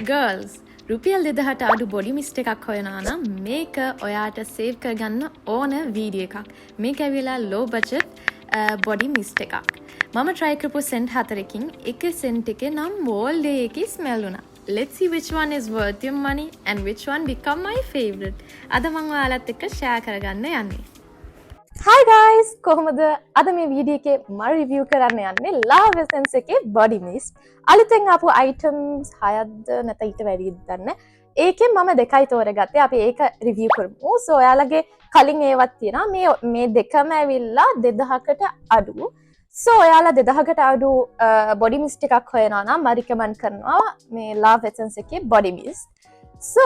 Girls, රුපියල් 2000ට අඩු body mist එකක් හොයනවා නම් මේක ඔයාට සේව් කරගන්න ඕන වීඩියෝ එකක්. මේක ඇවිල්ලා low budget බොඩි මිස්ට් එකක්. මම try කරපු scent 4කින් එක scent එකේ නම් all day එකේ smell වුණා. Let's see which one is worth your money and which one become my favorite. අද මම ඔයාලත් එක්ක share කරගන්න යන්නේ. Hi guys! කොහොමද අද මේ වීඩියෝ එකේ මම රිවිව් කරන්න යන්නේ Love Essence එකේ body mist. අලුතෙන් ආපු items 6ක්ද නැත්නම් ඊට වැඩිද දන්නේ. ඒකෙන් මම දෙකයි තෝරගත්තේ. අපි ඒක රිවිව් කරමු. So ඔයාලගේ කලින් ඒවත් තියෙනවා. මේ දෙකම ඇවිල්ලා 2000කට අඩු. So ඔයාලා 2000කට අඩු body mist එකක් හොයනවා නම් මම recommend කරනවා මේ Love Essence එකේ body mist. So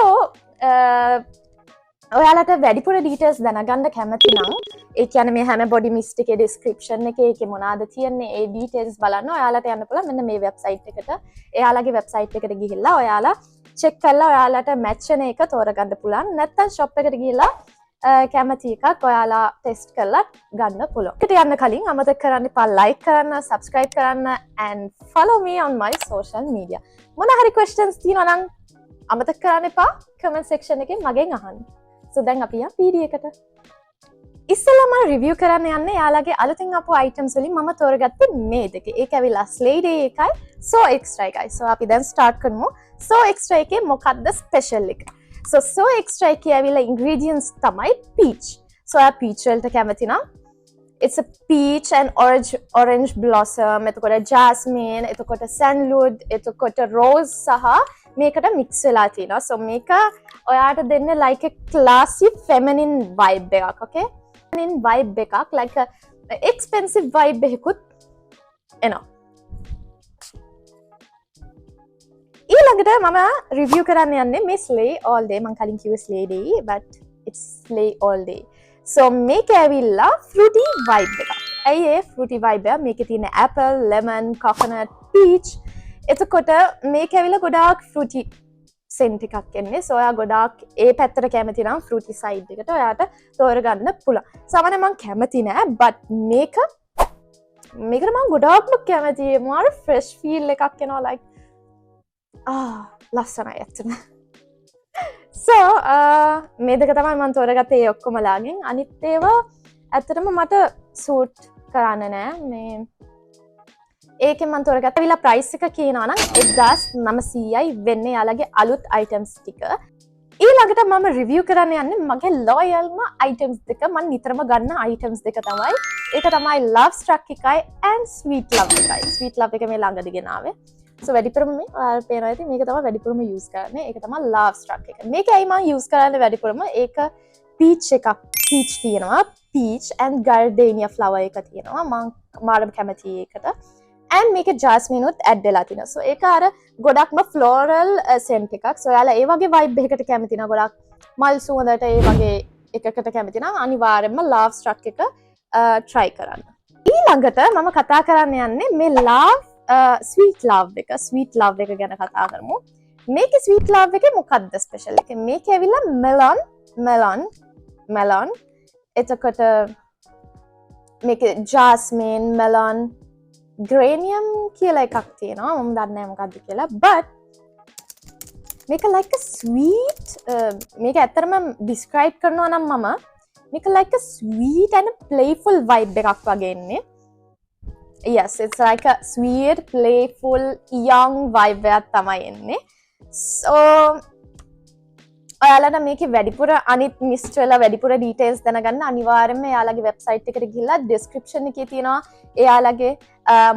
ඔයාලට වැඩිපුර details දැනගන්න කැමති නම් ඒ කියන්නේ මේ හැම body mist එකේ description එකේ ඒකේ මොනවාද තියෙන්නේ ඒ details බලන්න ඔයාලට යන්න පුළුවන් මෙන්න මේ website එකට. එයාලගේ website එකට ගිහිල්ලා ඔයාලා check කරලා ඔයාලට match වෙන එක තෝරගන්න පුළුවන්. නැත්නම් shop එකට ගිහිල්ලා කැමති එකක් ඔයාලා test කරලා ගන්න පුළුවන්. ඒකට යන්න කලින් අමතක කරන්න එපා like කරන්න, subscribe කරන්න and follow me on my social media. මොන හරි questions තියෙනවා නම් අමතක කරන්න එපා comment section එකේ මගෙන් අහන්න. So දැන් අපි යමු වීඩියෝ එකට. ඉස්සෙල්ලාම රිවිව් කරන්න යන්නේ යාළගේ අලුතින් ආපු items වලින් මම තෝරගත්තේ මේ දෙක. ඒක ඇවිල්ලා Slay එකයි So Extra එකයි. So අපි දැන් start කරමු. So Extra එකේ මොකක්ද special එක? So Extra එකේ ඇවිල්ලා ingredients තමයි peach. So peach වලට කැමති නම් it's a peach and orange blossom, එතකොට jasmine, එතකොට sandalwood, එතකොට rose සහ මේකට mix වෙලා තියෙනවා. So මේක ඔයාට දෙන්නේ like a classy feminine vibe එකක්, okay? Feminine vibe එකක් like a expensive vibe එකකුත් එනවා. ඊළඟට මම review කරන්න යන්නේ මේ Slay all day. මම කලින් කිව්වේ Slay day but it's Slay all day. So මේක ඇවිල්ලා fruity vibe එකක්. ඇයි ඒ fruity vibe එක? මේකේ තියෙන apple, lemon, coconut, peach. එතකොට මේක ඇවිල්ලා ගොඩාක් fruity scent එකක් එන්නේ. So ඔයා ගොඩාක් ඒ පැත්තට කැමති නම් fruity side එකට ඔයාට තෝරගන්න පුළුවන්. සමහර මම කැමති නෑ but මේකට මම ගොඩාක්ම කැමතියි. මාර fresh feel එකක් එනවා like ලස්සනයි ඇත්තටම. So මේ දෙක තමයි මම තෝරගත්තේ ඒ ඔක්කොමලාගෙන්. අනිත් ඒවා ඇත්තටම මට සූට් කරන්න නෑ. මේ ඒකෙන් මම තෝරගත්තා. විලා ප්‍රයිස් එක කියනවා නම් 1900යි වෙන්නේ යාළගේ අලුත් items ටික. ඊළඟට මම රිවිව් කරන්න යන්නේ මගේ loyalම items දෙක. මම නිතරම ගන්න items දෙක තමයි. ඒක තමයි Love Struck එකයි and Sweet Love එකයි. Sweet Love එක මේ ළඟදී ගෙනාවේ. So වැඩිපුරම මේ ඔයාලා පේනවා ඉතින් මේක තමයි වැඩිපුරම use කරන්නේ. ඒක තමයි Love Struck එක. මේක ඇයි මම use කරන්නේ වැඩිපුරම? ඒක peach එකක්. peach තියෙනවා. peach and gardenia flower එක තියෙනවා. මම මාරම කැමතියි ඒකට. and මේකේ jasmine උත් add වෙලා තිනවා. So ඒක අර ගොඩක්ම floral scent එකක්. So ඔයාලා ඒ වගේ vibe එකකට කැමති නම් ගොඩක් මල් සුවඳට ඒ වගේ එකකට කැමති නම් අනිවාර්යෙන්ම Love Struck එක try කරන්න. ඊළඟට මම කතා කරන්න යන්නේ මේ Sweet Love එක. Sweet Love එක ගැන කතා කරමු. මේකේ Sweet Love එකේ මොකක්ද ස්පෙෂල් එක? මේකේ ඇවිල්ලා melon එතකොට මේකේ jasmine, melon, geranium කියලා එකක් තියෙනවා. මම දන්නේ නැහැ මොකක්ද කියලා. But මේක like a sweet මේක ඇත්තටම describe කරනවා නම් මම මේක like a sweet and playful vibe එකක් වගේ එන්නේ. Yes, it's like a sweet, playful, young vibe එකක් තමයි එන්නේ. So ඔයාලට මේකේ වැඩිපුර අනිත් මිස්ට් වල වැඩිපුර details දැනගන්න අනිවාර්යයෙන්ම එයාලගේ website එකට ගිහිල්ලා description එකේ තියෙනවා එයාලගේ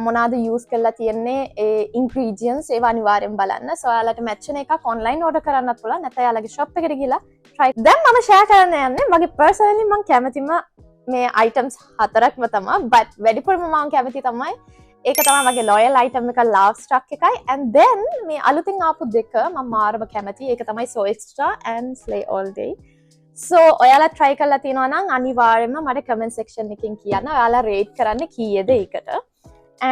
මොනවාද use කරලා තියෙන්නේ ඒ ingredients ඒවා අනිවාර්යෙන් බලන්න. So ඔයාලට match වෙන එකක් online order කරන්නත් පුළුවන්. නැත්නම් එයාලගේ shop එකට ගිහිල්ලා try. දැන් මම share කරන්න යන්නේ මගේ personally මම කැමතිම මේ items 4ක්ම තමයි but වැඩිපුරම මම කැමති තමයි ඒක තමයි මගේ loyal item එක Love Struck එකයි and then මේ අලුතින් ආපු දෙක මම මාරම කැමති ඒක තමයි So Extra and Slay All Day. So ඔයාලා try කරලා තියෙනවා නම් අනිවාර්යයෙන්ම මට comment section එකකින් කියන්න ඔයාලා rate කරන්න කීයද ඒකට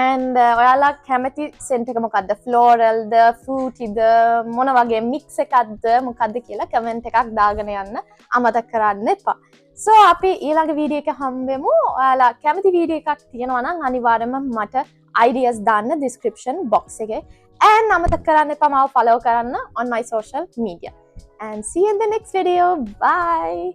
and ඔයාලා කැමති scent එක මොකද්ද floral ද fruity ද මොන වගේ mix එකක්ද මොකද්ද කියලා comment එකක් දාගෙන යන්න අමතක කරන්න එපා. So අපි ඊළඟ වීඩියෝ එක හම්බෙමු. ඔයාලා කැමති වීඩියෝ එකක් තියෙනවා නම් අනිවාර්යයෙන්ම මට ideas දාන්න description box එකේ and අමතක කරන්න එපා මාව follow කරන්න on my social media and see you in the next video. Bye.